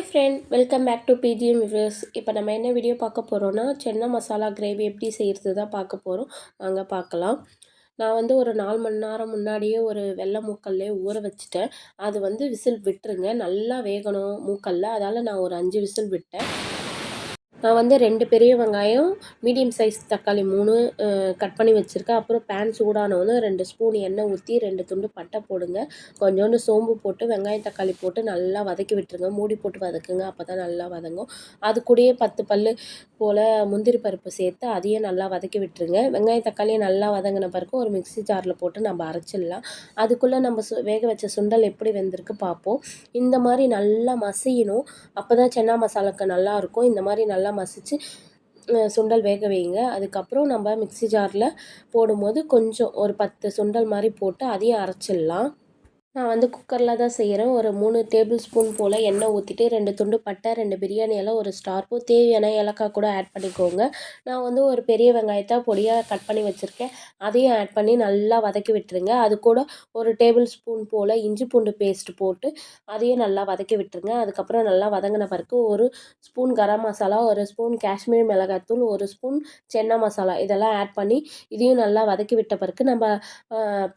Friend, welcome back to BGM viewers. இப்போ நம்ம என்ன வீடியோ பார்க்க போகிறோன்னா, சென்னா மசாலா கிரேவி எப்படி செய்கிறது தான் பார்க்க போகிறோம். வாங்க பார்க்கலாம். நான் வந்து ஒரு 4 மணி நேரம் முன்னாடியே ஒரு வெள்ளை மூக்கல்லே ஊற வச்சுட்டேன். அது வந்து விசில் விட்டுருங்க, நல்லா வேகணும் மூக்கல்ல. அதால் நான் ஒரு 5 விசில் விட்டேன். நான் வந்து 2 பெரிய வெங்காயம், மீடியம் சைஸ் தக்காளி 3 கட் பண்ணி வச்சுருக்கேன். அப்புறம் பேன் சூடானோன்னு 2 ஸ்பூன் எண்ணெய் ஊற்றி 2 துண்டு பட்டை போடுங்க. கொஞ்சோண்டு சோம்பு போட்டு வெங்காயம் தக்காளி போட்டு நல்லா வதக்கி விட்டுருங்க. மூடி போட்டு வதக்குங்க, அப்போ தான் நல்லா வதங்கும். அது கூடயே 10 பல் போல் முந்திரி பருப்பு சேர்த்து அதையும் நல்லா வதக்கி விட்டுருங்க. வெங்காயம் தக்காளியை நல்லா வதங்கின பிறகு ஒரு மிக்ஸி ஜாரில் போட்டு நம்ம அரைச்சிடலாம். அதுக்குள்ளே நம்ம வேக வச்ச சுண்டல் எப்படி வெந்திருக்கு பார்ப்போம். இந்த மாதிரி நல்லா மசியணும், அப்போ தான் சென்னா மசாலாவுக்கு நல்லாயிருக்கும். இந்த மாதிரி நல்லா மசித்து சுண்டல் வேக வைங்க. அதுக்கப்புறம் நம்ம மிக்ஸி ஜாரில் போடும்போது கொஞ்சம் ஒரு 10 சுண்டல் மாதிரி போட்டு அதையும் அரைச்சிடலாம். நான் வந்து குக்கரில் தான் செய்கிறேன். ஒரு 3 டேபிள் ஸ்பூன் போல் எண்ணெய் ஊற்றிட்டு 2 துண்டு பட்டை, 2 பிரியாணி இலை, ஒரு ஸ்டார் பூ, தேவையான ஏலக்காய் கூட ஆட் பண்ணிக்கோங்க. நான் வந்து ஒரு பெரிய வெங்காயத்தை பொடியாக கட் பண்ணி வச்சுருக்கேன். அதையும் ஆட் பண்ணி நல்லா வதக்கி விட்டுருங்க. அது கூட ஒரு டேபிள் ஸ்பூன் போல் இஞ்சி பூண்டு பேஸ்ட் போட்டு அதையும் நல்லா வதக்கி விட்டுருங்க. அதுக்கப்புறம் நல்லா வதங்கின பிறகு ஒரு ஸ்பூன் கரம் மசாலா, ஒரு ஸ்பூன் காஷ்மீரி மிளகாய்த்தூள், ஒரு ஸ்பூன் சென்னா மசாலா இதெல்லாம் ஆட் பண்ணி இதையும் நல்லா வதக்கி விட்ட பிறகு நம்ம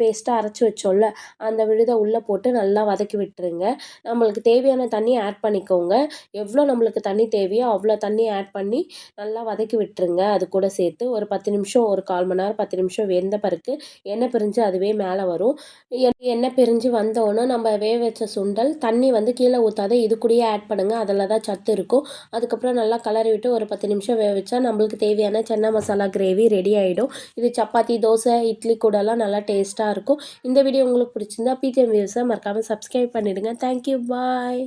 பேஸ்ட்டாக அரைச்சி வச்சோம்ல, அந்த விழுதை உள்ளே போட்டு நல்லா வதக்கி விட்டுருங்க. நம்மளுக்கு தேவையான தண்ணி ஆட் பண்ணிக்கோங்க. எவ்வளோ நம்மளுக்கு தண்ணி தேவையோ அவ்வளோ தண்ணி ஆட் பண்ணி நல்லா வதக்கி விட்டுருங்க. அது கூட சேர்த்து ஒரு 10 நிமிஷம், ஒரு 1/4 மணி நேரம் 10 நிமிஷம் வெந்த பிறகு எண்ணெய் பிரிஞ்சு அதுவே மேலே வரும். எண்ணெய் பிரிஞ்சு வந்தோன்னே நம்ம வேக வச்ச சுண்டல் தண்ணி வந்து கீழே ஊற்றாத இது கூடயே ஆட் பண்ணுங்கள், அதில் தான் சத்து இருக்கும். அதுக்கப்புறம் நல்லா கலரி விட்டு ஒரு 10 நிமிஷம் வேக வச்சா நம்மளுக்கு தேவையான சென்னா மசாலா கிரேவி ரெடி ஆகிடும். இது சப்பாத்தி, தோசை, இட்லி கூடலாம் நல்லா டேஸ்ட்டாக இருக்கும். இந்த வீடியோ உங்களுக்கு பிடிச்சிருந்தா பிஜிஎம் வியூஸை மறக்காமல் சப்ஸ்கிரைப் பண்ணிவிடுங்க. தேங்க்யூ, பாய்.